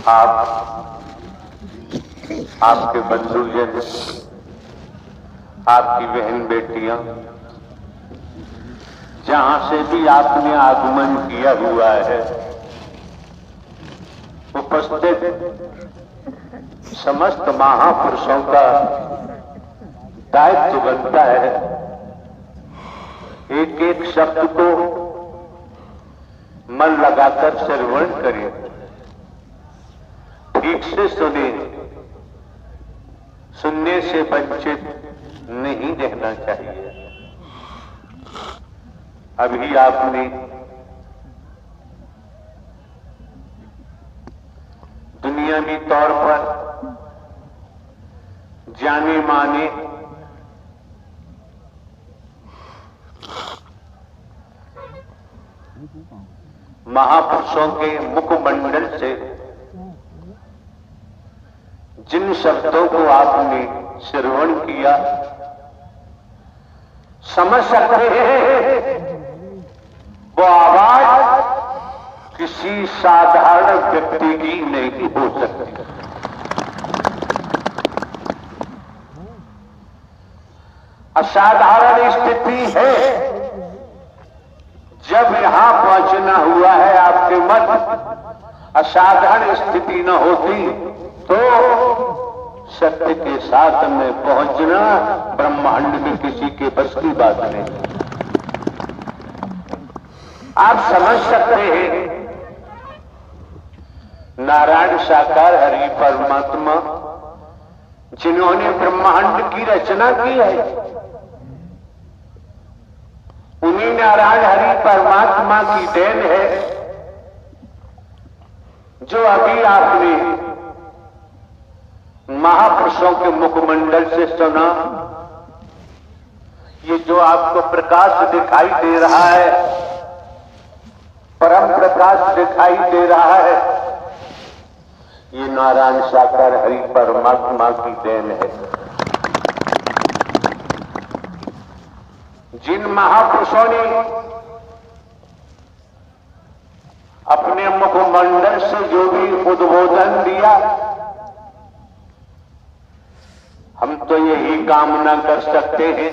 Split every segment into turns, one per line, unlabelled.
आप, आपके बंधुजन, आपकी बहन बेटियां, जहां से भी आपने आगमन किया हुआ है, उपस्थित समस्त महापुरुषों का दायित्व बनता है एक एक शब्द को मन लगाकर श्रवण करें, ठीक से सुने, सुनने से वंचित नहीं रहना चाहिए। अभी आपने दुनियावी तौर पर जाने माने महापुरुषों के मुखमंडल से जिन शब्दों को आपने श्रवण किया, समझ सकते हैं वो आवाज किसी साधारण व्यक्ति की नहीं हो सकती। असाधारण स्थिति है। जब यहां पहुंचना हुआ है आपके मत, असाधारण स्थिति न होती तो सत्य के साथ में पहुंचना ब्रह्मांड में किसी के बस की बात नहीं। आप समझ सकते हैं नारायण साकार हरि परमात्मा जिन्होंने ब्रह्मांड की रचना की है, उन्हीं नारायण हरि परमात्मा की देन है जो अभी आपने महापुरुषों के मुखमंडल से सुना। ये जो आपको प्रकाश दिखाई दे रहा है, परम प्रकाश दिखाई दे रहा है, ये नारायण साकार हरि परमात्मा की देन है। जिन महापुरुषों ने अपने मुखमंडल से जो भी उद्बोधन दिया, हम तो यही कामना कर सकते हैं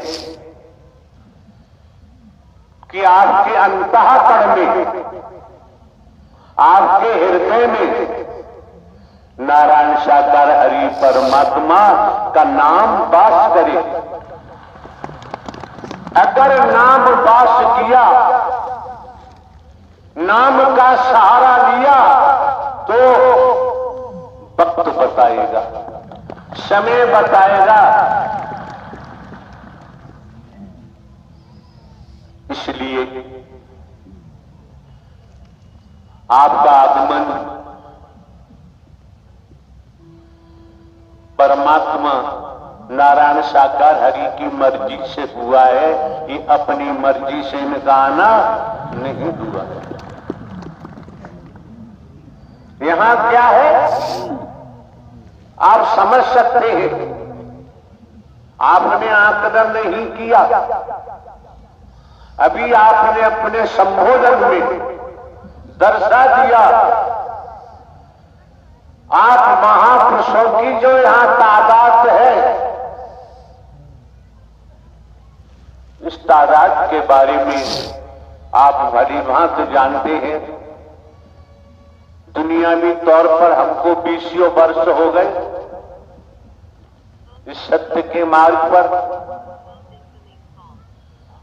कि आपके अंतःकरण में, आपके हृदय में नारायण साकार हरि परमात्मा का नाम वास करे। अगर नाम वास किया, नाम का सहारा लिया तो वक्त बताएगा, समय बताएगा। इसलिए आपका आगमन परमात्मा नारायण साकार हरि की मर्जी से हुआ है, ये अपनी मर्जी से इनका आना नहीं हुआ है। यहां क्या है आप समझ सकते हैं। आपने आकलन नहीं किया, अभी आपने अपने संबोधन में दर्शा दिया। आप महापुरुषों की जो यहां तादाद है, इस तादाद के बारे में आप भली भांति जानते हैं। दुनियावी तौर पर हमको 20 वर्ष हो गए इस सत्य के मार्ग पर।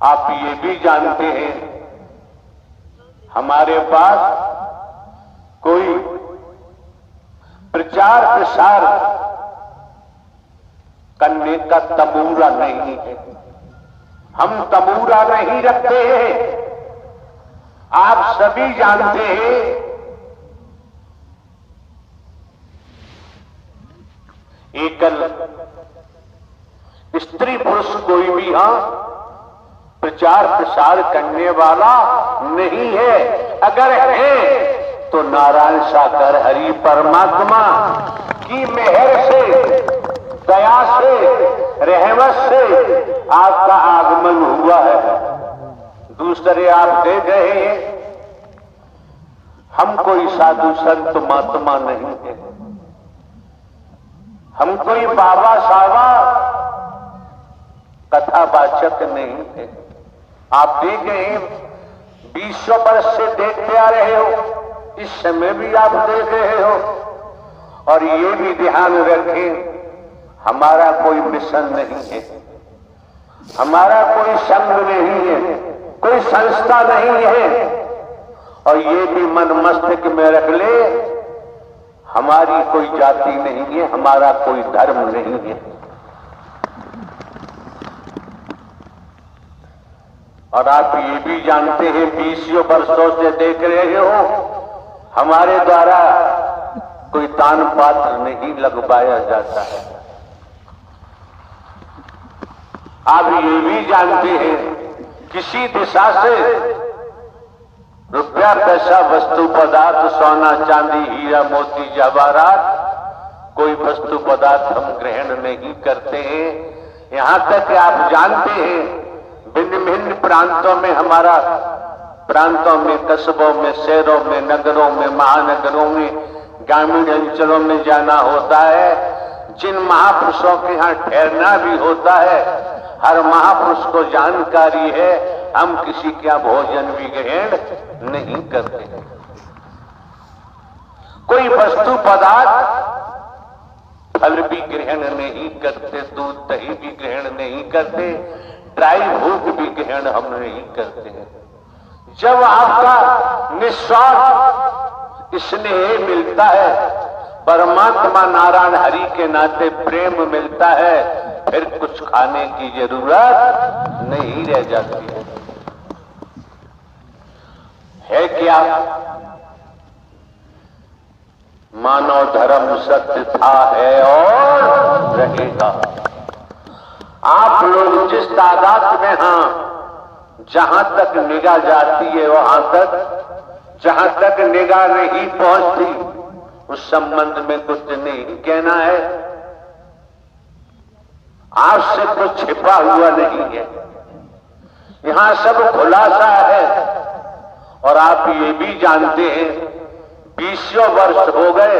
आप ये भी जानते हैं हमारे पास कोई प्रचार प्रसार करने का तबूरा नहीं है। हम तबूरा नहीं रखते हैं। आप सभी जानते हैं एकल स्त्री पुरुष कोई भी प्रचार प्रसार करने वाला नहीं है। अगर है तो नारायण साकार हरि परमात्मा की मेहर से, दया से, रहमत से आपका आगमन हुआ है। दूसरे आप देख रहे हैं हम कोई साधु संत महात्मा नहीं है, हम कोई बाबा सावा कथावाचक नहीं है। आप देखे हैं 20 वर्ष से देखते आ रहे हो, इस समय भी आप देख रहे हो। और ये भी ध्यान रखें, हमारा कोई मिशन नहीं है, हमारा कोई संघ नहीं है, कोई संस्था नहीं है। और ये भी मन मस्तिष्क में रख ले, हमारी कोई जाति नहीं है, हमारा कोई धर्म नहीं है। और आप ये भी जानते हैं 20 वर्षों से देख रहे हो, हमारे द्वारा कोई दान पात्र नहीं लगवाया जाता है। आप ये भी जानते हैं किसी दिशा से रुपया पैसा वस्तु पदार्थ सोना चांदी हीरा मोती जवाहरात कोई वस्तु पदार्थ हम ग्रहण नहीं करते हैं। यहां तक कि आप जानते हैं भिन्न भिन्न प्रांतों में, हमारा प्रांतों में, कस्बों में, शहरों में, नगरों में, महानगरों में, ग्रामीण अंचलों में जाना होता है। जिन महापुरुषों के यहाँ ठहरना भी होता है, हर महापुरुष को जानकारी है हम किसी का भोजन भी ग्रहण नहीं करते। कोई वस्तु पदार्थ फल भी ग्रहण नहीं करते, दूध दही भी ग्रहण नहीं करते, ड्राई फ्रूट भी ग्रहण हम नहीं करते हैं। जब आपका निस्वार्थ स्नेह मिलता है, परमात्मा नारायण हरि के नाते प्रेम मिलता है, फिर कुछ खाने की जरूरत नहीं रह जाती है क्या? मानव धर्म सत्य था, है और रहेगा। आप लोग जिस तादाद में हाँ, जहां तक निगाह जाती है वहां तक, जहां तक निगाह नहीं पहुंचती उस संबंध में कुछ नहीं कहना है। आपसे कुछ छिपा हुआ नहीं है, यहां सब खुलासा है। और आप ये भी जानते हैं 20 वर्ष हो गए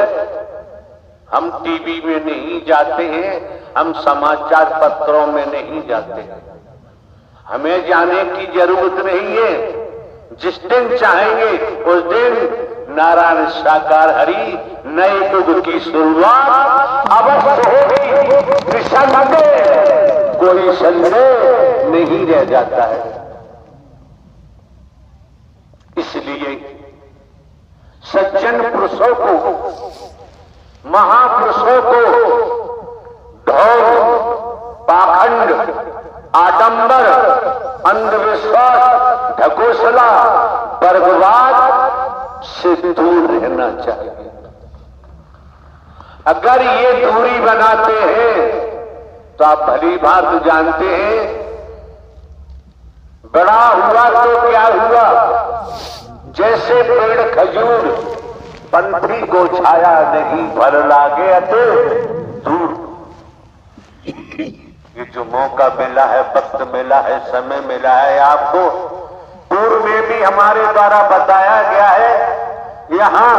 हम टीवी में नहीं जाते हैं, हम समाचार पत्रों में नहीं जाते हैं। हमें जाने की जरूरत नहीं है। जिस दिन चाहेंगे उस दिन नारायण साकार हरि नए युग की शुरुआत अवश्य होगी, निसंदेह, कोई संदेह नहीं रह जाता है। इसलिए सज्जन पुरुषों को, महापुरुषों को ढोंग, पाखंड, आडंबर, अंधविश्वास, ढकोसला, वर्गवाद से दूर रहना चाहिए। अगर ये दूरी बनाते हैं तो आप भली बात जानते हैं बड़ा हुआ तो क्या हुआ। जैसे पेड़ खजूर पंथी को छाया नहीं, फल लागे अतो दूर। ये जो मौका मिला है, वक्त मिला है, समय मिला है आपको, पूर्व में भी हमारे द्वारा बताया गया है, यहां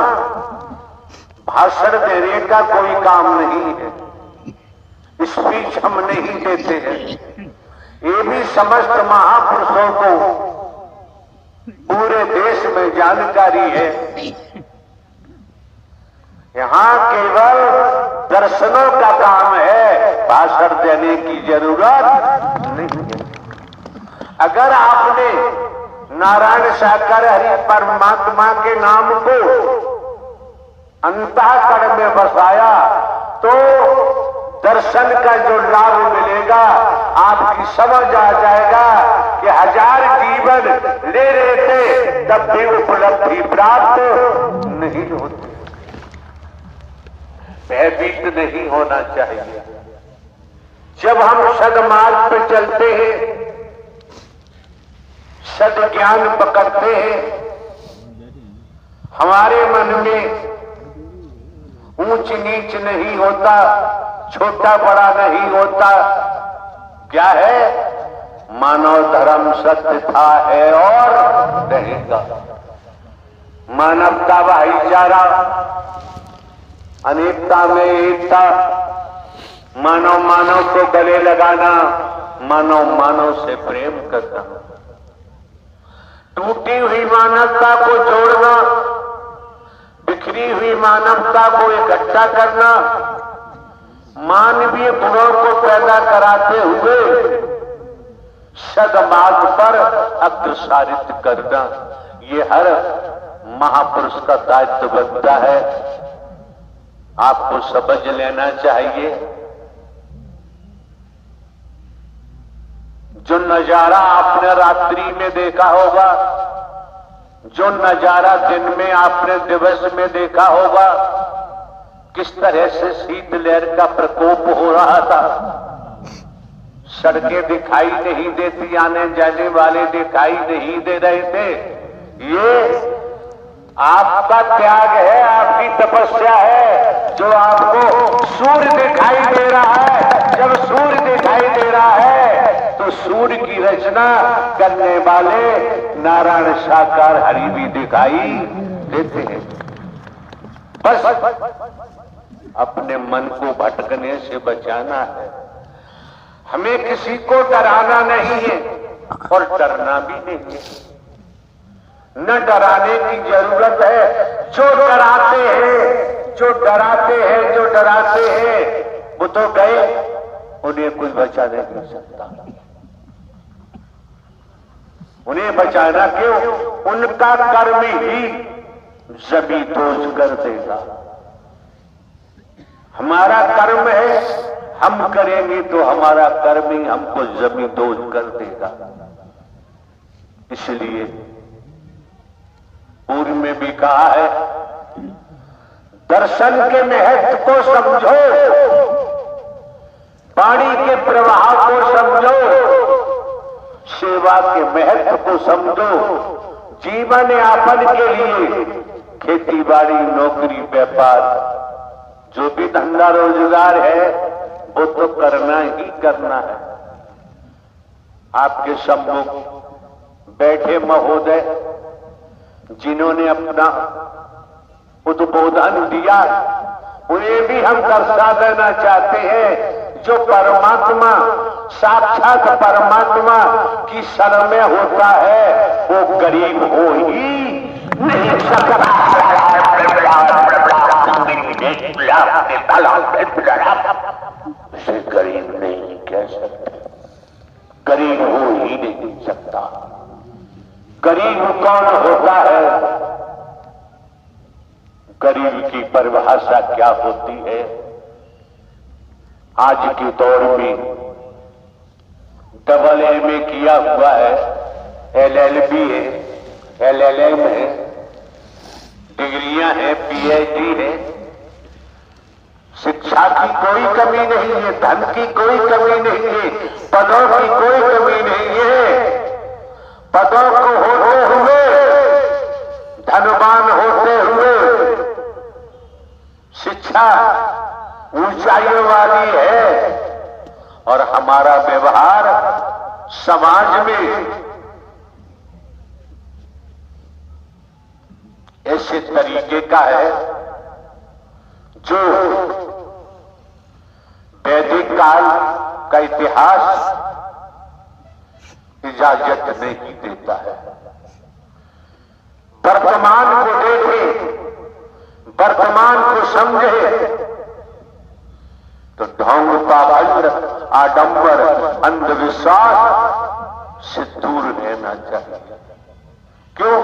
भाषण देने का कोई काम नहीं है, स्पीच हम नहीं देते हैं। ये भी समस्त महापुरुषों को पूरे देश में जानकारी है। यहां केवल दर्शनों का काम है, भाषण देने की जरूरत नहीं है। अगर आपने नारायण साकार हरि परमात्मा के नाम को अंतःकरण में बसाया तो दर्शन का जो लाभ मिलेगा आपकी समझ आ जाएगा कि 1000 जीवन ले रहे थे तब भी उपलब्धि प्राप्त नहीं होती। भयभीत नहीं होना चाहिए। जब हम सदमार्ग पे चलते हैं, सद्ज्ञान पकड़ते हैं, हमारे मन में ऊंच नीच नहीं होता, छोटा बड़ा नहीं होता। क्या है? मानव धर्म सत्य था, है और रहेगा। मानवता भाईचारा, अनेकता में एकता, मानव मानव को गले लगाना, मानव मानव से प्रेम करना, टूटी हुई मानवता को जोड़ना, बिखरी हुई मानवता को इकट्ठा करना, मानवीय गुणों को पैदा कराते हुए सद्मार्ग पर अग्रसारित करना, ये हर महापुरुष का दायित्व बनता है। आपको समझ लेना चाहिए। जो नजारा आपने रात्रि में देखा होगा, जो नजारा दिन में आपने दिवस में देखा होगा, किस तरह से शीतलहर का प्रकोप हो रहा था, सड़कें दिखाई नहीं देती, आने जाने वाले दिखाई नहीं दे रहे थे। ये आपका त्याग है, आपकी तपस्या है, जो आपको सूर्य दिखाई दे रहा है। जब सूर्य दिखाई दे रहा है तो सूर्य की रचना करने वाले नारायण साकार हरि भी दिखाई देते हैं। बस अपने मन को भटकने से बचाना है। हमें किसी को डराना नहीं है और डरना भी नहीं है। न डराने की जरूरत है। जो डराते हैं, जो डराते हैं, जो डराते हैं, वो तो गए, उन्हें कोई बचा नहीं सकता। उन्हें बचाना क्यों? उनका कर्म ही जमी दोष कर देगा। हमारा कर्म है, हम करेंगे तो हमारा कर्म ही हमको जमी दोष कर देगा। इसलिए पूर्व में भी कहा है, दर्शन के महत्व को समझो, पानी के प्रवाह को समझो, सेवा के महत्व को समझो। जीवन यापन के लिए खेती बाड़ी, नौकरी, व्यापार, जो भी धंधा रोजगार है वो तो करना ही करना है। आपके सम्मुख बैठे महोदय जिन्होंने अपना उद्बोधन दिया, उन्हें भी हम दर्शा देना चाहते हैं। जो परमात्मा, साक्षात परमात्मा की शरण में होता है वो गरीब हो ही नहीं सकता। उसे गरीब नहीं कह सकते, गरीब हो ही नहीं सकता। गरीब कौन होता है? गरीब की परिभाषा क्या होती है? आज के दौर में डबल एमए किया हुआ है, एलएलबी है, एलएलएम है, डिग्रियां हैं, पीएचडी है। शिक्षा की कोई कमी नहीं है, धन की कोई कमी नहीं है, पदों की कोई कमी नहीं है। पदों को होते हुए, धनवान होते हुए शिक्षा ऊंचाइयों वाली है और हमारा व्यवहार समाज में ऐसे तरीके का है जो वैदिक काल का इतिहास इजाजत नहीं देता है। वर्तमान को देखें, वर्तमान को समझे तो ढोंग, पाखंड, आडंबर, अंधविश्वास से दूर रहना चाहिए। क्यों?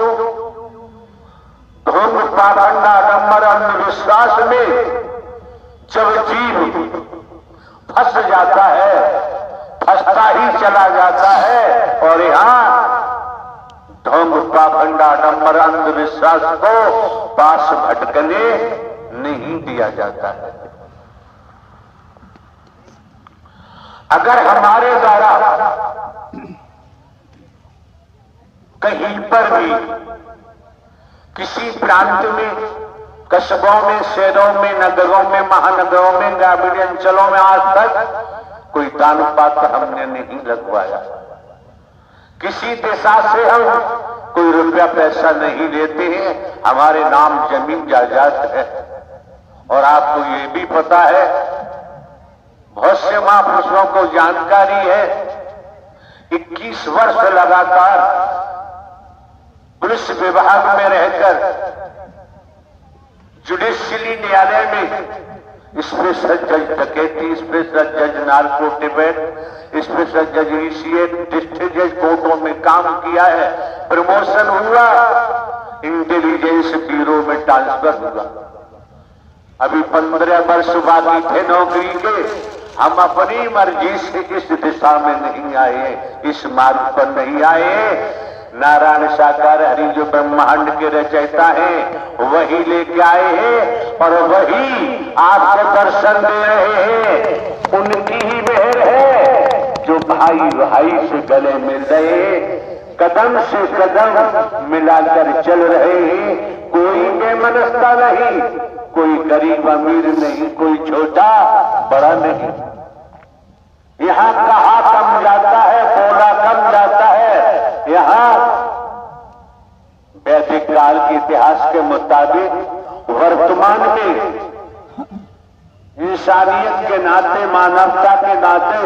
ढोंग, पाखंड, आडंबर, अंधविश्वास में जब जीव फंस जाता है, फंसता ही चला जाता है और यहां ढोंग, पाखंड, आडंबर, अंधविश्वास को पास भटकने नहीं दिया जाता है। अगर हमारे द्वारा कहीं पर भी किसी प्रांत में, कस्बों में, शहरों में, नगरों में, महानगरों में, ग्रामीण अंचलों में आज तक कोई दान पात्र हमने नहीं लगवाया। किसी दिशा से हम कोई रुपया पैसा नहीं लेते हैं, हमारे नाम जमीन जायदाद है। और आपको ये भी पता है, बहुत से महापुरुषों को जानकारी है, 21 वर्ष लगातार पुलिस विभाग में रहकर जुडिशियली न्यायालय में स्पेशल जज डकैती, स्पेशल जज नार्को टिबेट, स्पेशल जज ईसीएट, डिस्ट्रिक्ट जज कोर्टों में काम किया है। प्रमोशन हुआ, इंटेलिजेंस ब्यूरो में ट्रांसफर हुआ। अभी 15 वर्ष बाकी थे नौकरी के। हम अपनी मर्जी से इस दिशा में नहीं आए, इस मार्ग पर नहीं आए। नारायण साकार हरि जो ब्रह्मांड के रचयिता हैं वही लेके आए हैं और वही आपको दर्शन दे रहे हैं। उनकी ही मेहर है जो भाई भाई से गले मिल रहे, कदम से कदम मिलाकर चल रहे हैं। कोई बेमनस्ता नहीं, कोई गरीब अमीर नहीं, कोई छोटा बड़ा नहीं। यहाँ कहा कम जाता है, बोला कम जाता है। यहाँ वैदिक काल के इतिहास के मुताबिक वर्तमान में इंसानियत के नाते, मानवता के नाते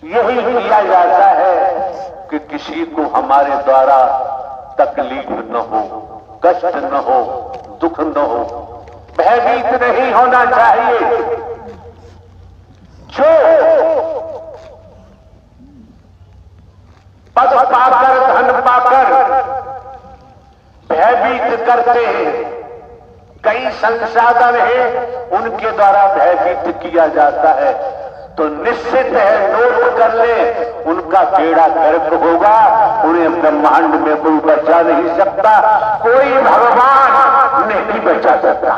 यही किया जाता है कि किसी को हमारे द्वारा तकलीफ न हो, कष्ट न हो, दुख न हो, भयभीत नहीं होना चाहिए। जो पद पाकर, धन पाकर भयभीत करते हैं, कई संसाधन हैं उनके द्वारा भयभीत किया जाता है, तो निश्चित है, नोट कर ले, उनका बेड़ा गर्क होगा। उन्हें ब्रह्मांड में कोई बचा नहीं सकता, कोई भगवान नहीं बचा सकता।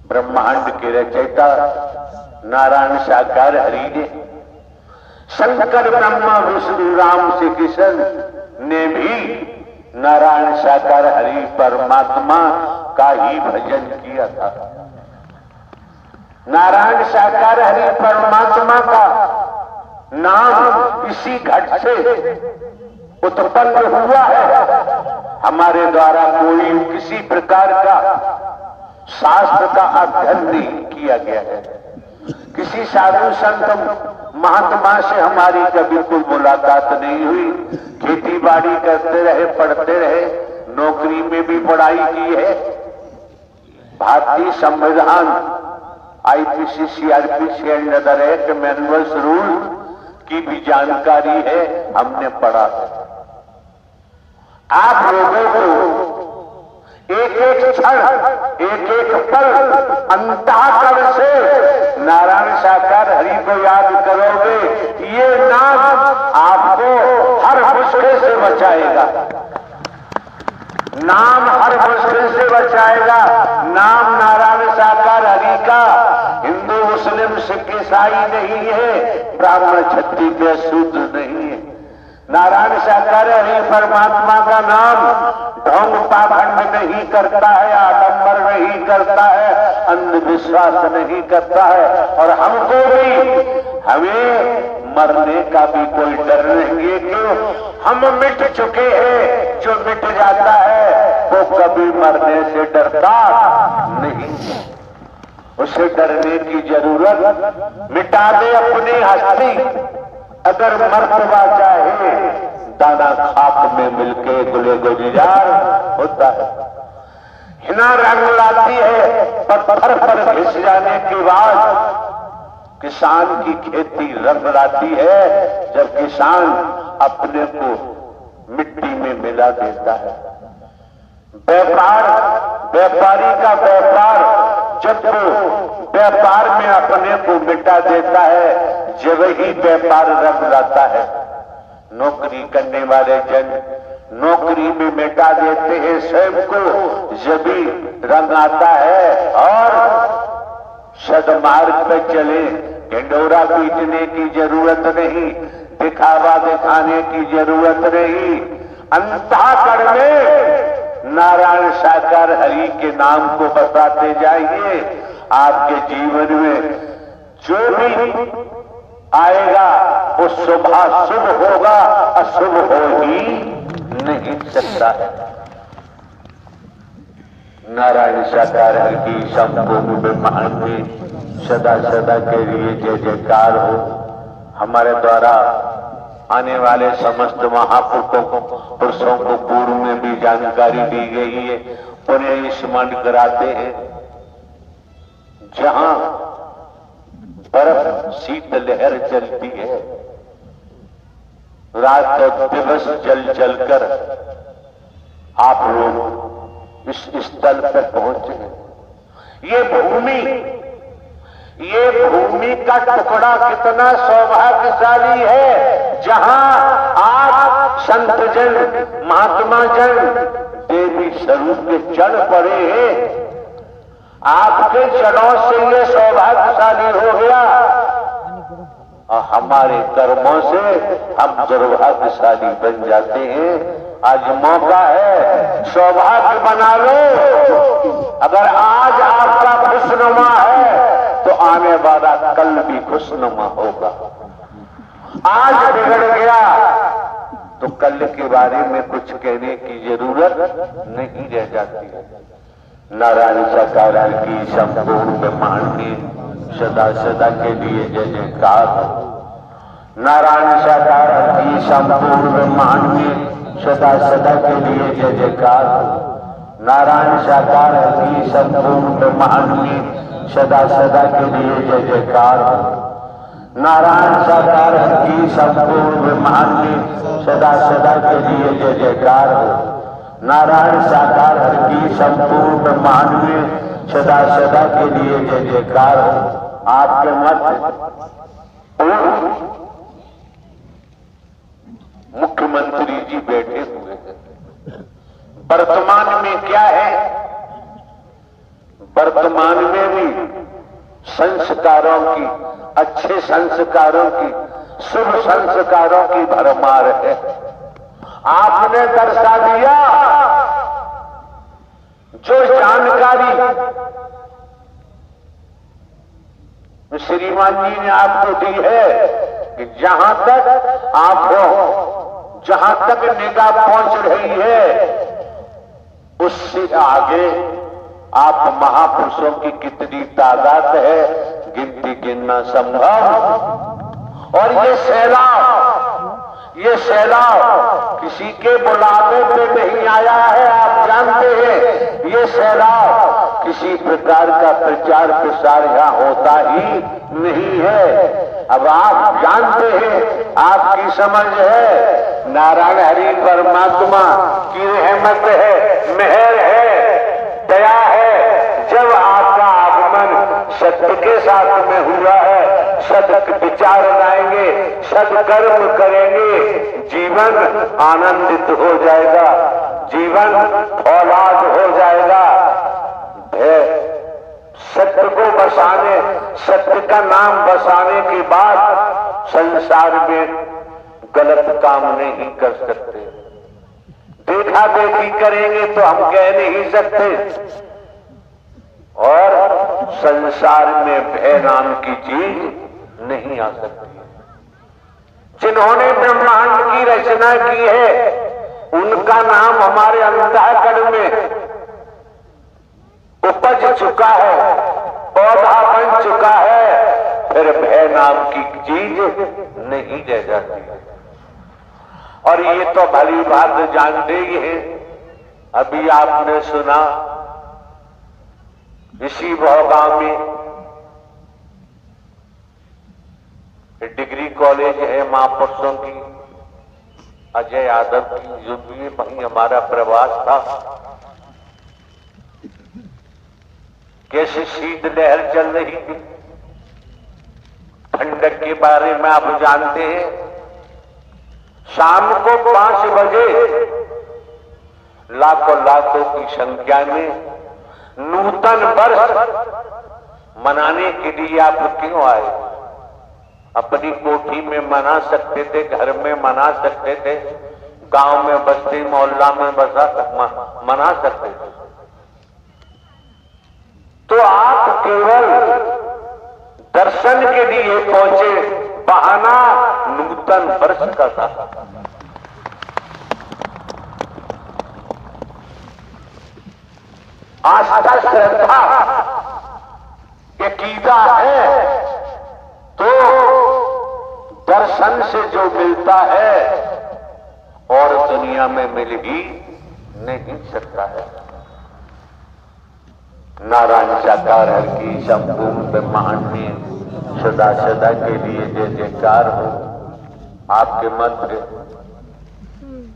ब्रह्मांड के रचयिता नारायण साकार हरि ने, शंकर ब्रह्मा विष्णु राम श्री कृष्ण ने भी नारायण साकार हरि परमात्मा का ही भजन किया था। नारायण साकार हरि परमात्मा का नाम इसी घट से उत्पन्न हुआ है। हमारे द्वारा कोई किसी प्रकार का शास्त्र का अध्ययन नहीं किया गया है। किसी साधु संत महात्मा से हमारी कभी कोई मुलाकात नहीं हुई। खेती बाड़ी करते रहे, पढ़ते रहे, नौकरी में भी पढ़ाई की है। भारतीय संविधान, IPC, CrPC and other act, manuals, rule की भी जानकारी है, हमने पढ़ा है। आप लोगों को एक एक क्षण, एक एक पल अंतःकरण से नारायण साकार हरि को याद करोगे, ये नाम आपको हर मुश्किल से बचाएगा। नाम हर मुश्किल से बचाएगा। नाम नारायण साकार हरि का हिंदू, मुस्लिम, सिख, ईसाई नहीं है, ब्राह्मण, क्षत्रिय, शूद्र नहीं है। नारायण साकार हरि परमात्मा का नाम ढोंग पाखंड नहीं करता है, आडंबर नहीं करता है, अंधविश्वास नहीं करता है। और हमको भी, हमें मरने का भी कोई डर नहीं है। क्यों? हम मिट चुके हैं। जो मिट जाता है वो कभी मरने से डरता नहीं, उसे डरने की जरूरत। मिटा दे अपनी हस्ती, अगर मरतबा चाहे दाना खाक में मिलके गुले गुलजार होता है। हिना रंग लाती है, पत्थर पर घिस जाने के बाद किसान की खेती रंग लाती है, जब किसान अपने को मिट्टी में मिला देता है। व्यापार, व्यापारी का व्यापार जब वो व्यापार में अपने को मिटा देता है, जब ही व्यापार रंग लाता है। नौकरी करने वाले जन नौकरी में मिटा देते हैं स्वयं को, जब भी रंग आता है। और सदमार्ग पे चले, ढिंडोरा पीटने की जरूरत नहीं, दिखावा दिखाने की जरूरत नहीं। अंतःकरण में नारायण साकार हरि के नाम को बताते जाइए। आपके जीवन में जो भी आएगा वो सुबह शुभ होगा, अशुभ हो ही नहीं सकता है। नारायण साकार हर की संपूर्ण ब्रह्मांड में सदा सदा के लिए जय जयकार हो। हमारे द्वारा आने वाले समस्त महापुरुषों को पूर्व में भी जानकारी दी गई है, उन्हें स्मरण कराते हैं। जहां बर्फ शीत लहर चलती है, रात और दिवस चल चलकर आप लोग इस स्थल पर पहुंचे हैं। ये भूमि का टुकड़ा कितना सौभाग्यशाली है, जहां आप संत जन, महात्मा जन, देवी स्वरूप के चढ़ पड़े हैं। आपके चरणों से ये सौभाग्यशाली हो गया और हमारे कर्मों से हम दुर्भाग्यशाली बन जाते हैं। आज मौका है, सौभाग्य बना लो। अगर आज आपका खुशनुमा है तो आने वाला कल भी खुशनुमा होगा। आज बिगड़ गया तो कल के बारे में कुछ कहने की जरूरत नहीं रह जाती है। नारायण साकार की संपूर्ण ब्रह्मांड में सदा सदा के लिए जय जयकार हो। नारायण साकार की संपूर्ण ब्रह्मांड में सदा सदा के लिए जय जयकार हो। नारायण साकार की संपूर्ण ब्रह्मांड में सदा सदा के लिए जय जयकार हो। नारायण साकार की संपूर्ण ब्रह्मांड में सदा सदा के लिए जय जयकार हो। नारायण साकार की संपूर्ण ब्रह्मांड में सदा सदा के लिए जय जयकार हो। आपके मत मुख्यमंत्री जी बैठे हुए हैं। वर्तमान में क्या है? वर्तमान में भी संस्कारों की, अच्छे संस्कारों की, शुभ संस्कारों की भरमार है। आपने दर्शा दिया जो जानकारी श्रीमान जी ने आपको दी है कि जहां तक आप हो, जहां तक निगाह पहुंच रही है, उससे आगे आप महापुरुषों की कितनी तादाद है गिनती गिनना संभव। और ये सैलाब किसी के बुलावे पे नहीं आया है। आप जानते हैं ये सैलाब किसी प्रकार का प्रचार प्रसार यहाँ होता ही नहीं है। अब आप जानते हैं, आपकी समझ है, नारायण हरि परमात्मा की रहमत है, मेहर है, दया है। जब आपका आगमन सत्य के साथ में हुआ है, सद विचार लाएंगे, सदकर्म करेंगे, जीवन आनंदित हो जाएगा, जीवन औलाद हो जाएगा। सत्य को बसाने, सत्य का नाम बसाने के बाद संसार में गलत काम नहीं कर सकते। देखा देखी करेंगे तो हम कह नहीं सकते। और संसार में भय नाम की चीज नहीं आ सकती। जिन्होंने ब्रह्मांड की रचना की है, उनका नाम हमारे अंतःकरण में उपज चुका है, पौधा बन चुका है। फिर भय नाम की चीज नहीं रह जाती। और ये तो भली बात जानते ही हैं। अभी आपने सुना इसी भोगांव में डिग्री कॉलेज है महापुरुषों की, अजय यादव की, जो भी वहीं हमारा प्रवास था। कैसे शीत लहर चल रही थी। ठंडक के बारे में आप जानते हैं। शाम को 5 बजे लाखों की संख्या में नूतन वर्ष मनाने के लिए आप क्यों आए? अपनी कोठी में मना सकते थे, घर में मना सकते थे, गांव में, बस्ती मोहल्ला में मना सकते थे। तो आप केवल दर्शन के लिए पहुंचे, बहाना नूतन वर्ष का था। आस्था श्रद्धा अकीदा है तो दर्शन से जो मिलता है और दुनिया में मिल ही नहीं सकता है। नारायण साकार हर की संपूर्ण ब्रह्मांड में सदा सदा के लिए जय जयकार हो। आपके मत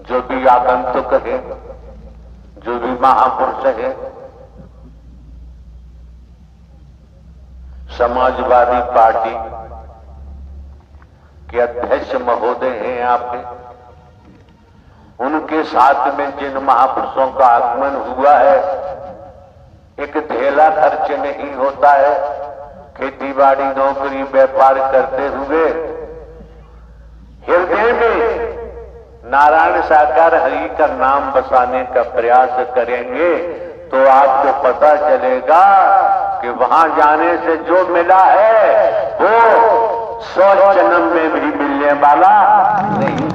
जो भी आगंतुक है, जो भी महापुरुष है, समाजवादी पार्टी के अध्यक्ष महोदय हैं आपके, उनके साथ में जिन महापुरुषों का आगमन हुआ है, एक ढेला खर्च नहीं होता है। खेती बाड़ी नौकरी व्यापार करते हुए हृदय में नारायण साकार हरि का नाम बसाने का प्रयास करेंगे तो आपको पता चलेगा कि वहां जाने से जो मिला है वो 100 जन्म में भी मिलने वाला नहीं।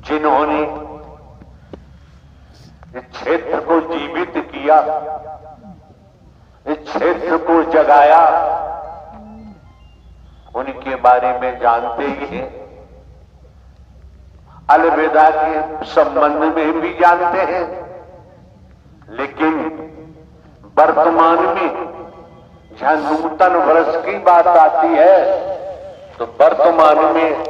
जिन्होंने इस क्षेत्र को जीवित किया, इस क्षेत्र को जगाया, उनके बारे में जानते ही हैं। अलविदा के संबंध में भी जानते हैं, लेकिन वर्तमान में जहां नूतन वर्ष की बात आती है तो वर्तमान में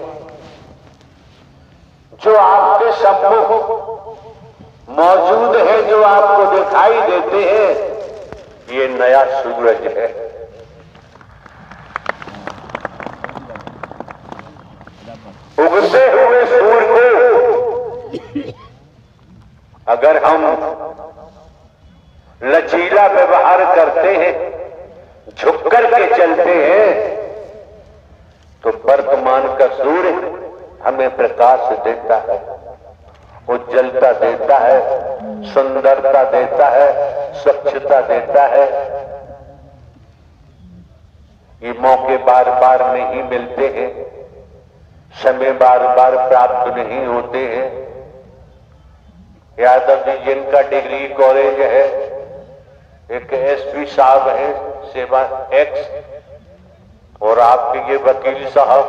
जो आपके सम्मुख मौजूद है, जो आपको दिखाई देते हैं, ये नया सूरज है। उगते हुए सूर्य को अगर हम लचीला व्यवहार करते हैं, झुक कर के चलते हैं, तो वर्तमान का सूर्य हमें प्रकाश देता है, उज्जवलता देता है, सुंदरता देता है, स्वच्छता देता है। ये मौके बार बार नहीं मिलते हैं, समय बार बार प्राप्त नहीं होते हैं। यादव जी जिनका डिग्री कॉलेज है, एक एसपी साहब है सेवा एक्स, और आपके ये वकील साहब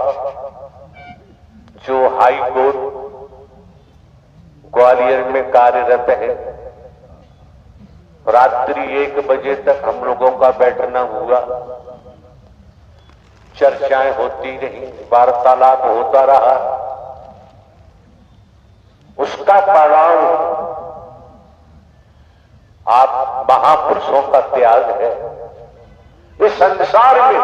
जो हाई कोर्ट ग्वालियर में कार्यरत है, रात्रि 1 बजे तक हम लोगों का बैठना हुआ, चर्चाएं होती रही, वार्तालाप होता रहा। उसका परिणाम आप महापुरुषों का त्याग है। इस संसार में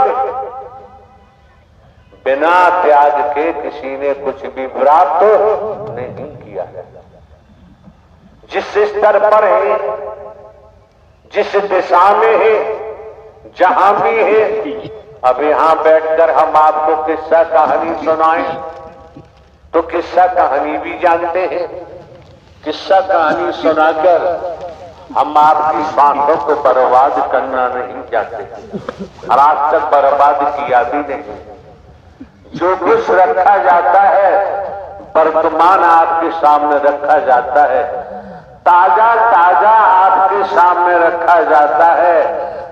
बिना त्याग के किसी ने कुछ भी प्राप्त नहीं किया है। जिस स्तर पर है, जिस दिशा में है, जहां भी है, अब यहां बैठकर हम आपको किस्सा कहानी सुनाएं तो किस्सा कहानी भी जानते हैं। किस्सा कहानी सुनाकर हम आपकी सांसों को बर्बाद करना नहीं चाहते, और आज तक बर्बाद किया भी नहीं। जो कुछ रखा जाता है वर्तमान आपके सामने रखा जाता है, ताजा ताजा आपके सामने रखा जाता है,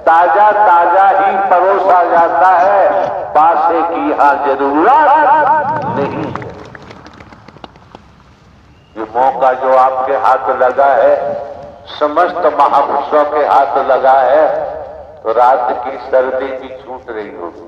ताजा ताजा ही परोसा जाता है, पासे की यहां जरूरत नहीं। ये मौका जो आपके हाथ लगा है, समस्त महापुरुषों के हाथ लगा है, तो रात की सर्दी भी छूट रही होगी।